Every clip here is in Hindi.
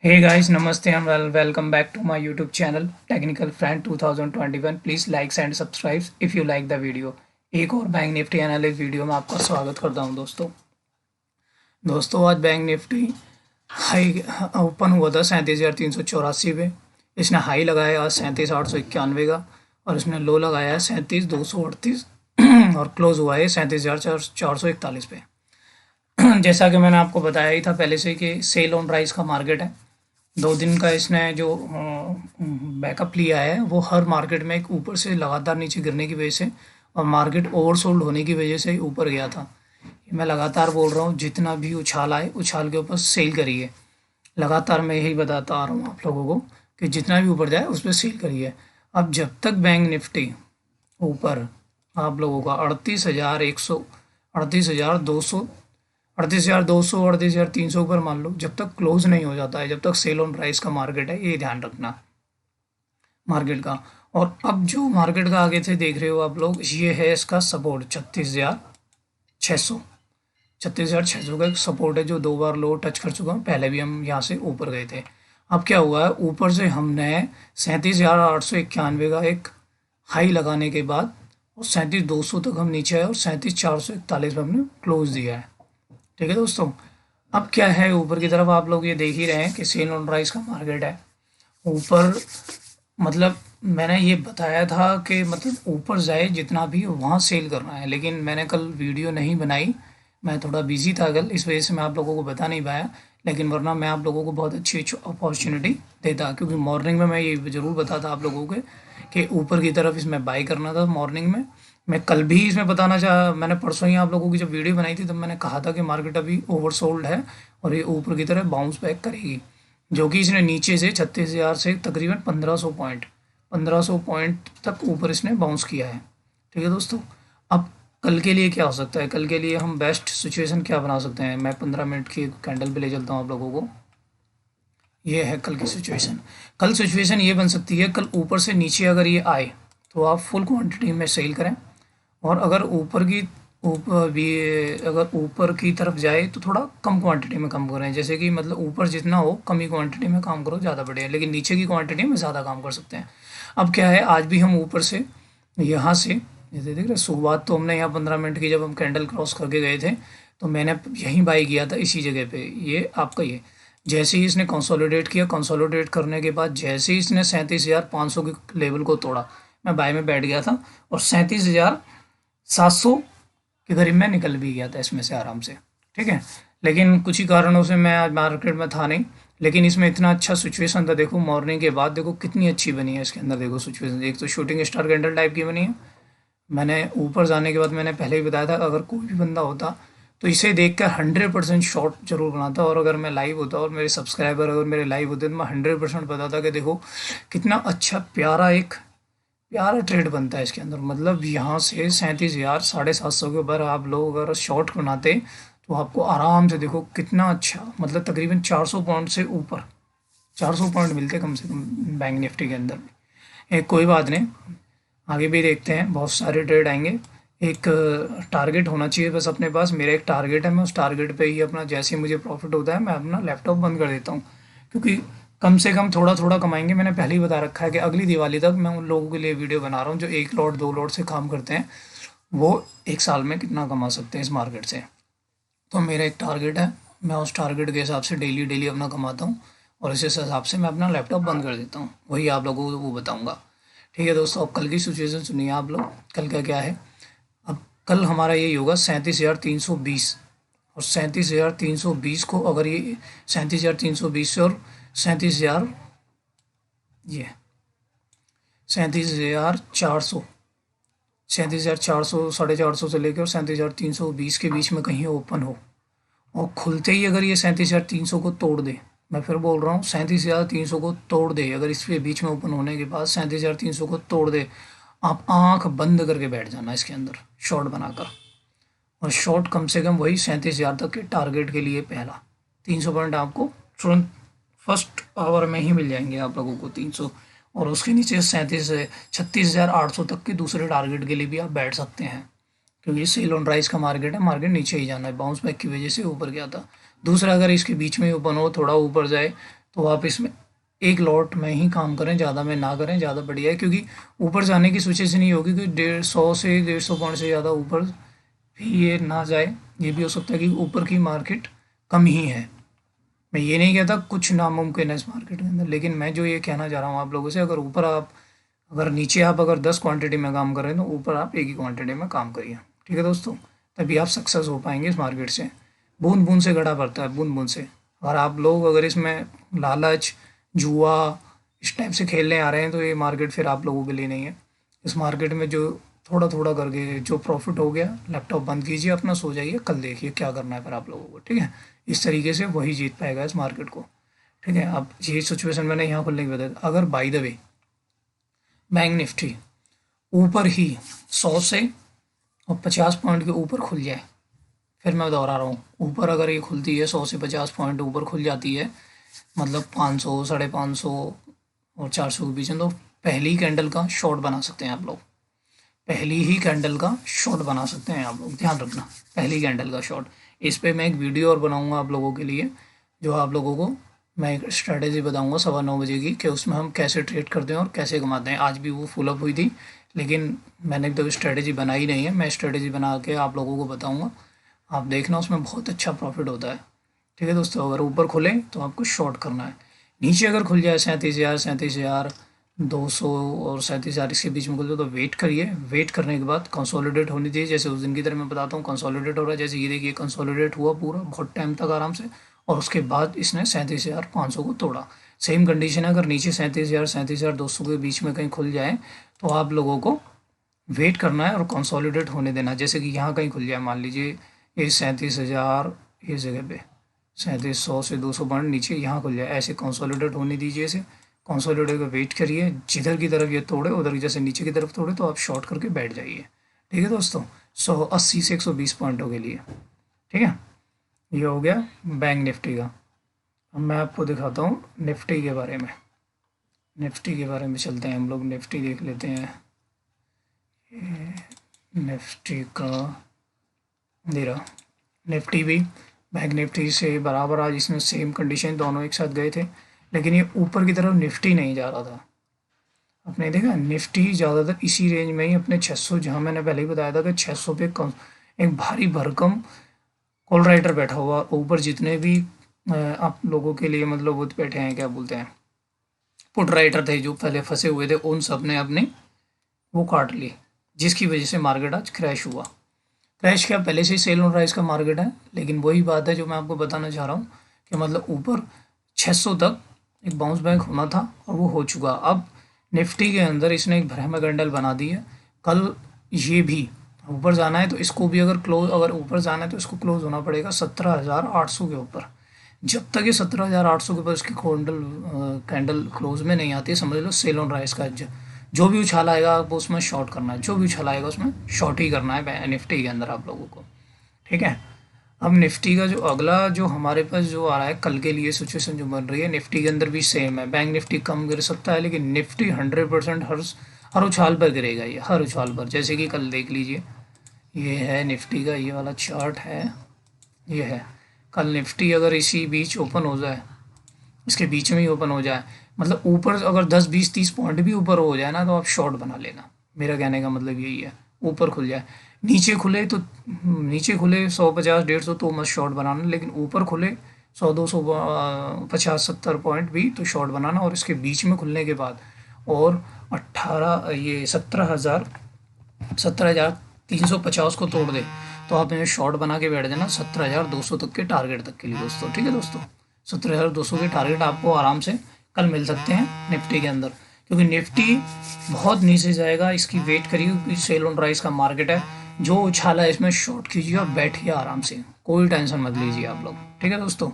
Hey guys, Namaste and welcome back to my YouTube channel Technical Friend 2021. Please like and subscribe if you like the video. एक और बैंक निफ्टी एनालिसिस वीडियो में आपका स्वागत करता हूं दोस्तों आज बैंक निफ्टी हाई ओपन हुआ था 37,384 पे। इसने हाई लगाया आज 37,891 का और इसने लो लगाया है 37,238 और क्लोज हुआ है 37,441 पे। जैसा कि मैंने आपको बताया ही था पहले से कि सेल ऑन राइज का मार्केट है। 2 दिन का इसने जो बैकअप लिया है वो हर मार्केट में एक ऊपर से लगातार नीचे गिरने की वजह से और मार्केट ओवरसोल्ड होने की वजह से ऊपर गया था। मैं लगातार बोल रहा हूँ जितना भी उछाल आए उछाल के ऊपर सेल करिए। लगातार मैं यही बताता आ रहा हूँ आप लोगों को कि जितना भी ऊपर जाए उस पर सेल करिए। अब जब तक बैंक निफ्टी ऊपर आप लोगों का 38,100 38,200 38,200 38,300 ऊपर मान लो, जब तक क्लोज नहीं हो जाता है, जब तक सेल ऑन प्राइस का मार्केट है, ये ध्यान रखना मार्केट का। और अब जो मार्केट का आगे से देख रहे हो आप लोग, ये है इसका सपोर्ट 36,600 36,600 का एक सपोर्ट है जो 2 बार लो टच कर चुका हूँ। पहले भी हम यहाँ से ऊपर गए थे। अब क्या हुआ है, ऊपर से हमने 37,891 का एक हाई लगाने के बाद और 37,200 तक हम नीचे आए और 37,441 में हमने क्लोज दिया है। ठीक है दोस्तों, अब क्या है ऊपर की तरफ आप लोग ये देख ही रहे हैं कि सेल ऑन राइज का मार्केट है ऊपर। मतलब मैंने ये बताया था कि मतलब ऊपर जाए जितना भी वहाँ सेल करना है, लेकिन मैंने कल वीडियो नहीं बनाई, मैं थोड़ा बिजी था कल, इस वजह से मैं आप लोगों को बता नहीं पाया। लेकिन वरना मैं आप लोगों को बहुत अच्छी अपॉर्चुनिटी देता, क्योंकि मॉर्निंग में मैं ये ज़रूर बताता आप लोगों को कि ऊपर की तरफ इसमें बाई करना था मॉर्निंग में। मैं कल भी इसमें बताना चाहा, मैंने परसों ही आप लोगों की जब वीडियो बनाई थी तब मैंने कहा था कि मार्केट अभी ओवरसोल्ड है और ये ऊपर की तरफ बाउंस बैक करेगी, जो कि इसने नीचे से 36,000 से तकरीबन 1,500 पॉइंट तक ऊपर इसने बाउंस किया है। ठीक है दोस्तों, अब कल के लिए क्या हो सकता है, कल के लिए हम बेस्ट सिचुएशन क्या बना सकते हैं। मैं 15 मिनट की कैंडल पे ले चलता हूँ आप लोगों को। ये है कल की सिचुएशन। कल सिचुएशन ये बन सकती है, कल ऊपर से नीचे अगर ये आए तो आप फुल क्वांटिटी में सेल करें, और अगर ऊपर भी अगर ऊपर की तरफ जाए तो थोड़ा कम क्वांटिटी में कम करें। जैसे कि मतलब ऊपर जितना हो कम ही क्वांटिटी में काम करो, ज़्यादा बढ़िया, लेकिन नीचे की क्वांटिटी में ज़्यादा काम कर सकते हैं। अब क्या है, आज भी हम ऊपर से यहाँ से जैसे देख रहे, शुरुआत तो हमने यहाँ 15 मिनट की जब हम कैंडल क्रॉस करके गए थे तो मैंने यहीं बाई किया था इसी जगह पे। ये आपका ये जैसे ही इसने कंसोलिडेट किया, कंसोलिडेट करने के बाद जैसे ही इसने 37,500 के लेवल को तोड़ा, मैं बाय में बैठ गया था और 37,700 के करीब मैं निकल भी गया था इसमें से आराम से। ठीक है, लेकिन कुछ ही कारणों से मैं आज मार्केट में था नहीं, लेकिन इसमें इतना अच्छा सिचुएशन था। देखो मॉर्निंग के बाद देखो कितनी अच्छी बनी है इसके अंदर। देखो सिचुएशन, एक तो शूटिंग स्टार कैंडल टाइप की बनी है। मैंने ऊपर जाने के बाद मैंने पहले ही बताया था अगर कोई भी बंदा होता तो इसे देखकर 100% शॉर्ट जरूर बनाता, और अगर मैं लाइव होता और मेरे सब्सक्राइबर अगर मेरे लाइव होते तो मैं 100% बताता कि देखो कितना अच्छा प्यारा ट्रेड बनता है इसके अंदर। मतलब यहाँ से 37,000 750 के ऊपर आप लोग अगर शॉर्ट बनाते तो आपको आराम से देखो कितना अच्छा, मतलब तकरीबन 400 पॉइंट से ऊपर 400 पॉइंट मिलते कम से कम बैंक निफ्टी के अंदर भी। एक कोई बात नहीं, आगे भी देखते हैं, बहुत सारे ट्रेड आएंगे। एक टारगेट होना चाहिए बस अपने पास। मेरा एक टारगेट है, मैं उस टारगेट पे ही अपना जैसे ही मुझे प्रॉफिट होता है मैं अपना लैपटॉप बंद कर देता हूँ, क्योंकि कम से कम थोड़ा थोड़ा कमाएंगे। मैंने पहले ही बता रखा है कि अगली दिवाली तक मैं उन लोगों के लिए वीडियो बना रहा हूँ जो 1 लॉट 2 लॉट से काम करते हैं, वो 1 साल में कितना कमा सकते हैं इस मार्केट से। तो मेरा एक टारगेट है, मैं उस टारगेट के हिसाब से डेली डेली अपना कमाता हूँ और इस हिसाब से मैं अपना लैपटॉप बंद कर देता हूँ, वही आप लोगों को वो बताऊँगा। ठीक है दोस्तों, अब कल की सिचुएशन सुनिए आप लोग। कल का क्या है, अब कल हमारा यही होगा 37,320, और 37,320 को अगर ये 37,320 से और 37,000 ये 37,400 37,400 450 से लेकर 37,320 के बीच में कहीं ओपन हो और खुलते ही अगर ये 37,300 को तोड़ दे, मैं फिर बोल रहा हूँ 37,300 को तोड़ दे, अगर इसके बीच में ओपन होने के बाद 37,300 को तोड़ दे, आप आंख बंद करके बैठ जाना इसके अंदर शॉर्ट बनाकर। और शॉर्ट कम से कम वही 37,000 तक के टारगेट के लिए पहला 300 पॉइंट आपको तुरंत फर्स्ट आवर में ही मिल जाएंगे आप लोगों को 300, और उसके नीचे 36,800 तक के दूसरे टारगेट के लिए भी आप बैठ सकते हैं, क्योंकि सेल ऑन राइज का मार्केट है, मार्केट नीचे ही जाना है, बाउंस बैक की वजह से ऊपर गया था। दूसरा, अगर इसके बीच में ओपन हो, थोड़ा ऊपर जाए तो आप इसमें एक लॉट में ही काम करें, ज़्यादा में ना करें, ज़्यादा बढ़िया है, क्योंकि ऊपर जाने की सिचुएशन नहीं होगी कि 150 से 150 पॉइंट से ज़्यादा ऊपर भी ये ना जाए। ये भी हो सकता है कि ऊपर की मार्केट कम ही है। मैं ये नहीं कहता कुछ नामुमकिन है इस मार्केट के अंदर, लेकिन मैं जो ये कहना चाह रहा हूँ आप लोगों से, अगर ऊपर आप, अगर नीचे आप अगर 10 क्वांटिटी में काम कर रहे हैं तो ऊपर आप एक ही क्वांटिटी में काम करिए। ठीक है दोस्तों, तभी आप सक्सेस हो पाएंगे इस मार्केट से। बूंद बूंद से घड़ा भरता है, बूंद बूंद से। और आप लोग अगर इसमें लालच, जुआ इस टाइप से खेलने आ रहे हैं तो ये मार्केट फिर आप लोगों के लिए नहीं है। इस मार्केट में जो थोड़ा थोड़ा करके जो प्रॉफिट हो गया, लैपटॉप बंद कीजिए अपना, सो जाइए, कल देखिए क्या करना है फिर आप लोगों को। ठीक है, इस तरीके से वही जीत पाएगा इस मार्केट को। ठीक है, अब ये सिचुएशन मैंने यहाँ खोलने की बताया। अगर by the way bank Nifty ऊपर ही 100 से और 50 पॉइंट के ऊपर खुल जाए, फिर मैं दोहरा रहा हूँ, ऊपर अगर ये खुलती है 100 से 50 पॉइंट ऊपर खुल जाती है, मतलब 500, 550 और 400 के बीच में, तो पहली कैंडल का शॉर्ट बना सकते हैं आप लोग। पहली ही कैंडल का शॉर्ट बना सकते हैं आप लोग, ध्यान रखना, पहली कैंडल का शॉर्ट। इस पे मैं एक वीडियो और बनाऊंगा आप लोगों के लिए, जो आप लोगों को मैं एक स्ट्रेटेजी बताऊंगा 9:15 बजे की, कि उसमें हम कैसे ट्रेड करते हैं और कैसे कमाते हैं। आज भी वो फुल अप हुई थी, लेकिन मैंने तो स्ट्रेटेजी बनाई नहीं है, मैं स्ट्रेटेजी बना के आप लोगों को बताऊँगा, आप देखना, उसमें बहुत अच्छा प्रॉफिट होता है। ठीक है दोस्तों, अगर ऊपर खुले तो आपको शॉर्ट करना है। नीचे अगर खुल जाए 37,000, 37,200 और 37,000 इसके बीच में खुल जाए तो वेट करिए। वेट करने के बाद कंसोलिडेट होनी चाहिए, जैसे उस दिन की तरह मैं बताता हूँ कंसोलिडेट हो रहा है। जैसे ये देखिए कंसोलिडेट हुआ पूरा बहुत टाइम तक आराम से, और उसके बाद इसने 37,500 को तोड़ा। सेम कंडीशन है, अगर नीचे 37,000, 37,200 के बीच में कहीं खुल जाए तो आप लोगों को वेट करना है और कंसोलिडेट होने देना। जैसे कि यहाँ कहीं खुल जाए, मान लीजिए ये 37,000 इस जगह पे, 3700 से 200 पॉइंट नीचे यहाँ खुल जाए, ऐसे कंसोलिडेट होने दीजिए इसे। कंसोलिडेट का वेट करिए, जिधर की तरफ ये तोड़े उधर, जैसे नीचे की तरफ तोड़े तो आप शॉर्ट करके बैठ जाइए। ठीक है दोस्तों, 180 से 120 पॉइंटों के लिए। ठीक है, ये हो गया बैंक निफ्टी का। अब मैं आपको दिखाता हूँ निफ्टी के बारे में। निफ्टी के बारे में चलते हैं हम लोग, निफ्टी देख लेते हैं। निफ्टी का दे रहा, निफ्टी भी बैंक निफ्टी से बराबर आज इसमें सेम कंडीशन, दोनों एक साथ गए थे, लेकिन ये ऊपर की तरफ निफ्टी नहीं जा रहा था। आपने देखा निफ्टी ज़्यादातर इसी रेंज में ही अपने 600, जहाँ मैंने पहले ही बताया था कि 600 पे कम एक भारी भरकम कॉल राइटर बैठा हुआ, ऊपर जितने भी आप लोगों के लिए मतलब वो बैठे हैं, क्या बोलते हैं, पुट राइटर थे जो पहले फंसे हुए थे, उन सब ने अपने वो काट ली, जिसकी वजह से मार्केट आज क्रैश हुआ। क्रैश क्या, पहले से ही सेल ऑन राइज का मार्केट है, लेकिन वही बात है जो मैं आपको बताना चाह रहा हूँ कि मतलब ऊपर 600 तक एक बाउंस बैक होना था और वो हो चुका। अब निफ्टी के अंदर इसने एक भ्रम कैंडल बना दी है। कल ये भी ऊपर जाना है तो इसको भी अगर क्लोज, अगर ऊपर जाना है तो इसको क्लोज होना पड़ेगा 17,800 के ऊपर। जब तक ये 17,800 के ऊपर इसकी कैंडल क्लोज में नहीं आती, समझ लो सेल ऑन राइज का जो भी उछाल आएगा आपको उसमें शॉर्ट करना है, जो भी उछाल आएगा उसमें शॉर्ट ही करना है निफ्टी के अंदर आप लोगों को। ठीक है, अब निफ्टी का जो अगला जो हमारे पास जो आ रहा है कल के लिए सिचुएशन जो बन रही है, निफ्टी के अंदर भी सेम है। बैंक निफ्टी कम गिर सकता है, लेकिन निफ्टी 100% हर उछाल पर गिरेगा, ये हर उछाल पर। जैसे कि कल देख लीजिए, ये है निफ्टी का ये वाला चार्ट है, ये है। कल निफ्टी अगर इसी बीच ओपन हो जाए, इसके बीच में ही ओपन हो जाए, मतलब ऊपर अगर 10, 20, 30 पॉइंट भी ऊपर हो जाए ना, तो आप शॉर्ट बना लेना। मेरा कहने का मतलब यही है, ऊपर खुल जाए। नीचे खुले तो नीचे खुले 150, 150 तो मत शॉर्ट बनाना, लेकिन ऊपर खुले 100, 200, 50, 70 पॉइंट भी तो शॉर्ट बनाना। और इसके बीच में खुलने के बाद और 18 ये 17,350 को तोड़ दे तो आप इन्हें शॉर्ट बना के बैठ जाना 17,200 तक के टारगेट तक के लिए दोस्तों। ठीक है दोस्तों, 17,200 के टारगेट आपको आराम से कल मिल सकते हैं निफ्टी के अंदर, क्योंकि निफ्टी बहुत नीचे जाएगा। इसकी वेट करिए, क्योंकि सेल ऑन राइज का मार्केट है। जो उछाला है इसमें शॉर्ट कीजिए और बैठिए आराम से, कोई टेंशन मत लीजिए आप लोग। ठीक है दोस्तों,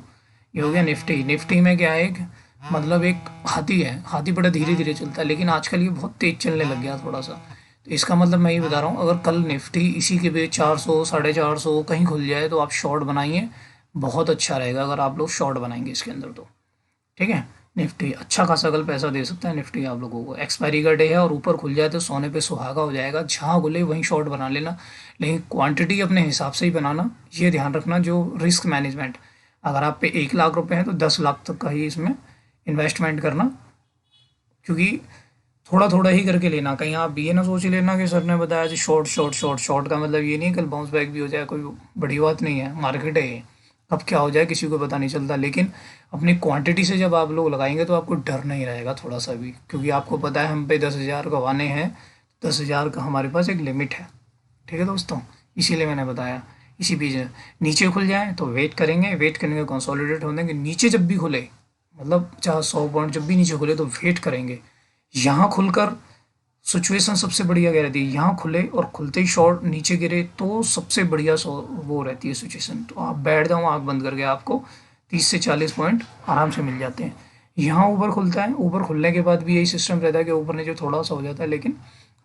ये हो गया निफ्टी। निफ्टी में क्या है, मतलब एक हाथी है, हाथी बड़ा धीरे धीरे चलता है, लेकिन आजकल ये बहुत तेज चलने लग गया थोड़ा सा। तो इसका मतलब मैं ये बता रहा हूँ, अगर कल निफ्टी इसी के बीच 400, 450 कहीं खुल जाए तो आप शॉर्ट बनाइए, बहुत अच्छा रहेगा अगर आप लोग शॉर्ट बनाएंगे इसके अंदर तो। ठीक है, निफ्टी अच्छा खासा कल पैसा दे सकता है निफ्टी आप लोगों को। एक्सपायरी का डे है और ऊपर खुल जाए तो सोने पे सुहागा हो जाएगा, जहाँ खुले वहीं शॉर्ट बना लेना, लेकिन क्वांटिटी अपने हिसाब से ही बनाना। ये ध्यान रखना, जो रिस्क मैनेजमेंट, अगर आप पे 1 लाख रुपए हैं तो 10 लाख तक का ही इसमें इन्वेस्टमेंट करना, क्योंकि थोड़ा थोड़ा ही करके लेना। कहीं आप ये ना सोच लेना कि सर ने बताया जी शॉर्ट शॉर्ट शॉर्ट शॉर्ट का मतलब ये नहीं है कल बाउंस बैक भी हो जाए, कोई बड़ी बात नहीं है, मार्केट है ये, कब क्या हो जाए किसी को पता नहीं चलता। लेकिन अपनी क्वांटिटी से जब आप लोग लगाएंगे तो आपको डर नहीं रहेगा थोड़ा सा भी, क्योंकि आपको पता है हम पे 10,000 गंवाने हैं, 10,000 का हमारे पास एक लिमिट है। ठीक है दोस्तों, इसीलिए मैंने बताया। इसी बीच नीचे खुल जाए तो वेट करेंगे, वेट करेंगे कंसोलिडेट होने के, नीचे जब भी खुले मतलब चाहे 100 पॉइंट जब भी नीचे खुले तो वेट करेंगे। यहाँ खुलकर सिचुएशन सबसे बढ़िया क्या रहती है, यहाँ खुले और खुलते ही शॉर्ट नीचे गिरे तो सबसे बढ़िया वो रहती है सिचुएशन, तो आप बैठ जाओ आँख बंद करके, आपको 30 से 40 पॉइंट आराम से मिल जाते हैं। यहाँ ऊपर खुलता है, ऊपर खुलने के बाद भी यही सिस्टम रहता है कि ऊपर नीचे थोड़ा सा हो जाता है, लेकिन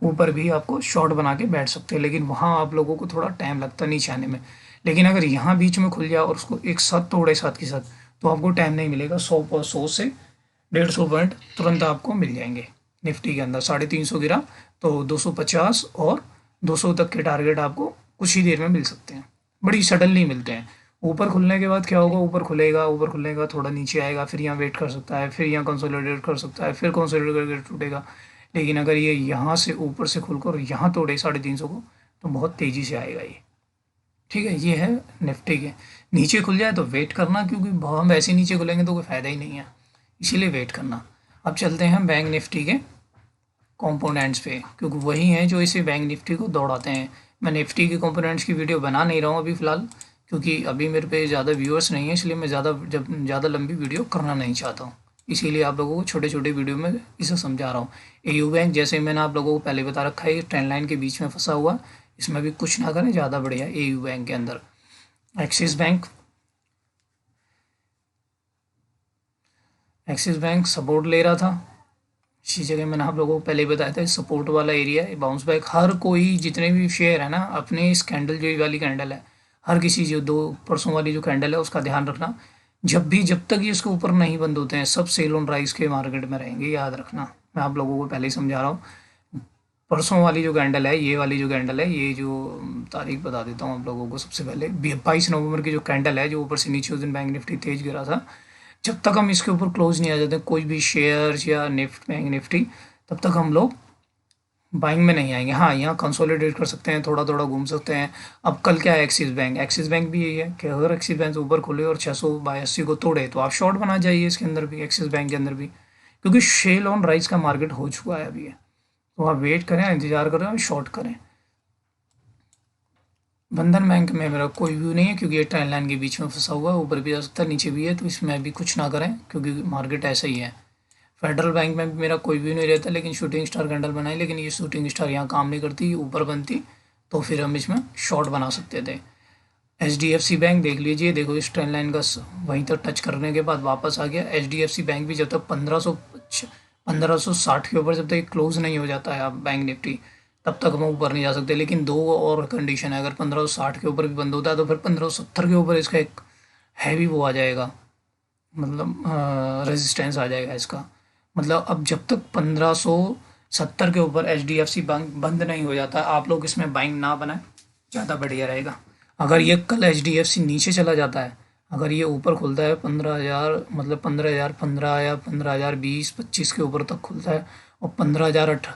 ऊपर भी आपको शॉर्ट बना के बैठ सकते हैं, लेकिन वहाँ आप लोगों को थोड़ा टाइम लगता है नीचे आने में। लेकिन अगर यहाँ बीच में खुल जाए और उसको एक साथ तोड़े साथ के साथ, तो आपको टाइम नहीं मिलेगा, 100 से 150 पॉइंट तुरंत आपको मिल जाएंगे। निफ्टी के अंदर 350 गिरा तो 250 और 200 तक के टारगेट आपको कुछ ही देर में मिल सकते हैं, बड़ी सडनली मिलते हैं। ऊपर खुलने के बाद क्या होगा, ऊपर खुलेगा, ऊपर खुलने के बाद थोड़ा नीचे आएगा, फिर यहाँ वेट कर सकता है, फिर यहाँ कंसोलिडेट कर सकता है, फिर कंसोलिडेट करके टूटेगा। लेकिन अगर ये यहाँ से ऊपर से खुलकर यहाँ तोड़े 350 को, तो बहुत तेज़ी से आएगा ये। ठीक है, ये है निफ्टी के। नीचे खुल जाए तो वेट करना, क्योंकि हम ऐसे नीचे खुलेंगे तो कोई फ़ायदा ही नहीं है, इसीलिए वेट करना। अब चलते हैं बैंक निफ्टी के कंपोनेंट्स पे, क्योंकि वही हैं जो इसे बैंक निफ्टी को दौड़ाते हैं। मैं निफ्टी के कंपोनेंट्स की वीडियो बना नहीं रहा हूँ अभी फ़िलहाल, क्योंकि अभी मेरे पे ज़्यादा व्यूअर्स नहीं है, इसलिए मैं ज़्यादा लंबी वीडियो करना नहीं चाहता हूँ। इसीलिए आप लोगों को छोटे छोटे वीडियो में इसे समझा रहा हूँ। एयू बैंक जैसे मैंने आप लोगों को पहले बता रखा है, ये ट्रेंड लाइन के बीच में फंसा हुआ, इसमें भी कुछ ना करें, ज़्यादा बढ़िया एयू बैंक के अंदर। एक्सिस बैंक सपोर्ट ले रहा था, इसी जगह मैंने आप लोगों को पहले ही बताया था, सपोर्ट वाला एरिया है, बाउंस बैक। हर कोई जितने भी शेयर है ना, अपने इस कैंडल जो ये वाली कैंडल है, हर किसी जो 2 परसों वाली जो कैंडल है उसका ध्यान रखना। जब तक ये इसके ऊपर नहीं बंद होते हैं, सब सेल ऑन राइज के मार्केट में रहेंगे, याद रखना। मैं आप लोगों को पहले ही समझा रहा हूँ। परसों वाली जो कैंडल है, ये वाली जो कैंडल है, ये जो तारीख बता देता हूँ आप लोगों को। सबसे पहले 22 नवंबर की जो कैंडल है, जो ऊपर से नीचे उस दिन बैंक निफ्टी तेज गिरा था, जब तक हम इसके ऊपर क्लोज नहीं आ जाते कोई भी शेयर्स या बैंक निफ्टी, तब तक हम लोग बाइंग में नहीं आएंगे। हाँ, यहाँ कंसोलिडेट कर सकते हैं, थोड़ा थोड़ा घूम सकते हैं। अब कल क्या है, एक्सिस बैंक भी यही है कि अगर एक्सिस बैंक ऊपर खुले और 682 को तोड़े तो आप शॉर्ट बना जाइए इसके अंदर भी, एक्सिस बैंक के अंदर भी, क्योंकि शेल ऑन राइज का मार्केट हो चुका है अभी। तो आप वेट करें, इंतजार करें और शॉर्ट करें। बंधन बैंक में मेरा कोई व्यू नहीं है, क्योंकि ये ट्रेंड लाइन के बीच में फंसा हुआ है, ऊपर भी जा सकता है नीचे भी है, तो इसमें अभी कुछ ना करें क्योंकि मार्केट ऐसा ही है। फेडरल बैंक में भी मेरा कोई व्यू नहीं रहता, लेकिन शूटिंग स्टार कैंडल बनाई, लेकिन ये शूटिंग स्टार यहाँ काम नहीं करती, ऊपर बनती तो फिर हम इसमें शॉर्ट बना सकते थे। HDFC बैंक देख लीजिए, देखो इस ट्रेंड लाइन का वहीं तक टच करने के बाद वापस आ गया। HDFC बैंक भी जब तक 1560 के ऊपर जब तक क्लोज नहीं हो जाता है आप बैंक निफ्टी, तब तक हम ऊपर नहीं जा सकते। लेकिन दो और कंडीशन है, अगर 1560 के ऊपर भी बंद होता है तो फिर 1570 के ऊपर इसका एक हैवी वो आ जाएगा, मतलब रेजिस्टेंस आ जाएगा इसका। मतलब अब जब तक 1570 के ऊपर HDFC बैंक बंद नहीं हो जाता, आप लोग इसमें बाइंग ना बनाए, ज़्यादा बढ़िया रहेगा। अगर ये कल HDFC नीचे चला जाता है, अगर ये ऊपर खुलता है 15,000, मतलब 15,000 15 या 15,020 25 के ऊपर तक खुलता है, और 15,008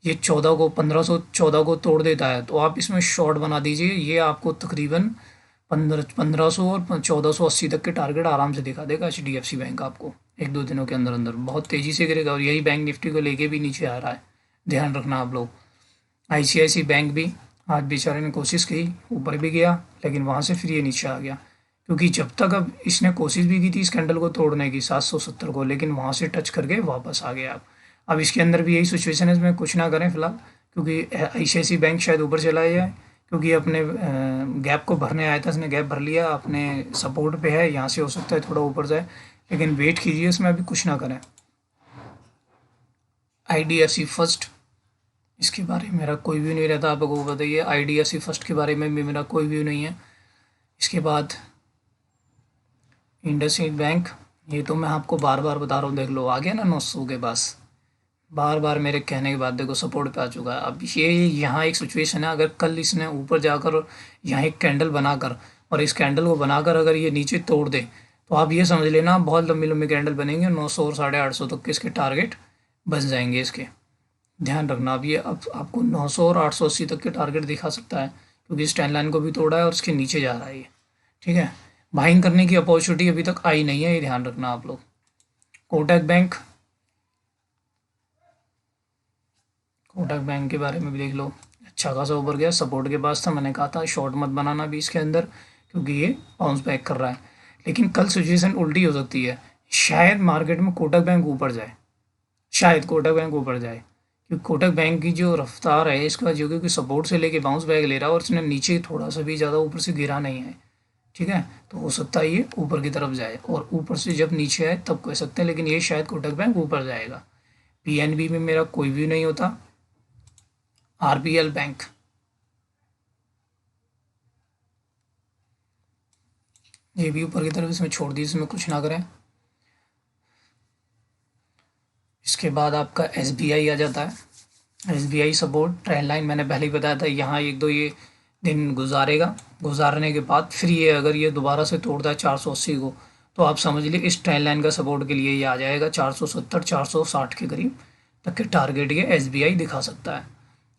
ये 14 को 1514 को तोड़ देता है, तो आप इसमें शॉर्ट बना दीजिए। ये आपको तकरीबन 1500 और 1480 तक के टारगेट आराम से दिखा देगा HDFC बैंक आपको, 1-2 दिनों के अंदर अंदर बहुत तेज़ी से गिरेगा, और यही बैंक निफ्टी को लेके भी नीचे आ रहा है, ध्यान रखना आप लोग। ICICI बैंक भी आज बेचारे ने कोशिश की, ऊपर भी गया, लेकिन वहाँ से फिर ये नीचे आ गया, क्योंकि जब तक अब इसने कोशिश भी की थी इस कैंडल को तोड़ने की 770 को, लेकिन वहाँ से टच करके वापस आ गया। अब इसके अंदर भी यही सिचुएशन है, इसमें कुछ ना करें फिलहाल, क्योंकि ICICI बैंक शायद ऊपर चला जाए, क्योंकि अपने गैप को भरने आया था, इसने गैप भर लिया, अपने सपोर्ट पे है, यहाँ से हो सकता है थोड़ा ऊपर जाए, लेकिन वेट कीजिए, इसमें अभी कुछ ना करें। IDFC फर्स्ट, इसके बारे में मेरा कोई व्यू नहीं रहता, आप लोगों को बताइए। IDFC फर्स्ट के बारे में भी मेरा कोई व्यू नहीं है। इसके बाद इंडसइंड बैंक, ये तो मैं आपको बार बार बता रहा हूँ, देख लो आ गया ना 900 के पास, बार बार मेरे कहने के बाद देखो सपोर्ट पे आ चुका है। अब ये यहाँ एक सिचुएशन है, अगर कल इसने ऊपर जाकर यहाँ एक कैंडल बनाकर, और इस कैंडल को बनाकर अगर ये नीचे तोड़ दे, तो आप ये समझ लेना बहुत लंबी लंबी कैंडल बनेंगे, 900 और 850 तक के इसके टारगेट बन जाएंगे इसके। ध्यान रखना, अब ये अब आपको 900 और 880 तक के टारगेट दिखा सकता है, क्योंकि इस ट्रेंड लाइन को भी तोड़ा है और इसके नीचे जा रहा है ये। ठीक है, बाइंग करने की अपॉर्चुनिटी अभी तक आई नहीं है, ये ध्यान रखना आप लोग। कोटक बैंक, कोटक बैंक के बारे में भी देख लो, अच्छा खासा ऊपर गया, सपोर्ट के पास था, मैंने कहा था शॉर्ट मत बनाना भी इसके अंदर, क्योंकि ये बाउंस बैक कर रहा है। लेकिन कल सिचुएशन उल्टी हो सकती है, शायद मार्केट में कोटक बैंक ऊपर जाए, शायद कोटक बैंक ऊपर जाए, क्योंकि कोटक बैंक की जो रफ्तार है इसका, जो कि सपोर्ट से लेके बाउंस बैक ले रहा है और इसने नीचे थोड़ा सा भी ज़्यादा ऊपर से गिरा नहीं है। ठीक है, तो हो सकता है ये ऊपर की तरफ जाए, और ऊपर से जब नीचे आए तब कह सकते हैं, लेकिन ये शायद कोटक बैंक ऊपर जाएगा। पीएनबी में मेरा कोई भी नहीं होता। आरबीएल बैंक, ये भी ऊपर की तरफ, इसमें छोड़ दी, इसमें कुछ ना करें। इसके बाद आपका एसबीआई आ जाता है। एसबीआई सपोर्ट ट्रेंड लाइन मैंने पहले ही बताया था, यहाँ एक दो ये दिन गुजारेगा, गुजारने के बाद फिर ये अगर ये दोबारा से तोड़ता है 480 को, तो आप समझ लीजिए इस ट्रेंड लाइन का सपोर्ट के लिए ये आ जाएगा 470 460 के करीब तक के टारगेट ये एसबीआई दिखा सकता है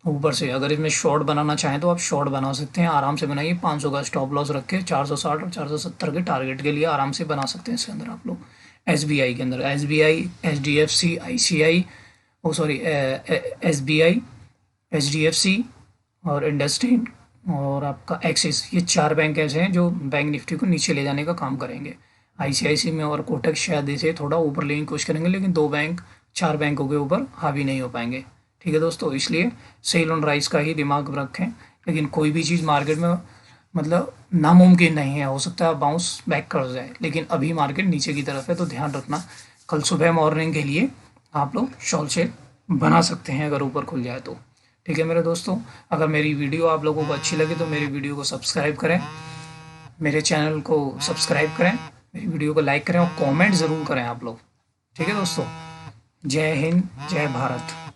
ऊपर से। अगर इसमें शॉर्ट बनाना चाहें तो आप शॉर्ट बना सकते हैं, आराम से बनाइए, 500 का स्टॉप लॉस रख के 460 और 470 के टारगेट के लिए आराम से बना सकते हैं इसके अंदर आप लोग। एसबीआई के अंदर एसबीआई, एचडीएफसी, आईसीआई, ओ सॉरी एसबीआई, एचडीएफसी और इंडसइंड और आपका एक्सिस, ये 4 बैंक ऐसे हैं जो बैंक निफ्टी को नीचे ले जाने का काम करेंगे। आईसीआईसी में और कोटक शायद इसे थोड़ा ऊपर लेने की कोशिश करेंगे, लेकिन 2 बैंक 4 बैंकों के ऊपर हावी नहीं हो पाएंगे। ठीक है दोस्तों, इसलिए सेल ऑन राइस का ही दिमाग रखें, लेकिन कोई भी चीज़ मार्केट में मतलब नामुमकिन नहीं है, हो सकता है बाउंस बैक कर जाए, लेकिन अभी मार्केट नीचे की तरफ है, तो ध्यान रखना। कल सुबह मॉर्निंग के लिए आप लोग शॉर्ट सेल बना सकते हैं अगर ऊपर खुल जाए तो। ठीक है मेरे दोस्तों, अगर मेरी वीडियो आप लोगों को अच्छी लगे तो मेरी वीडियो को सब्सक्राइब करें, मेरे चैनल को सब्सक्राइब करें, मेरी वीडियो को लाइक करें और कमेंट ज़रूर करें आप लोग। ठीक है दोस्तों, जय हिंद, जय भारत।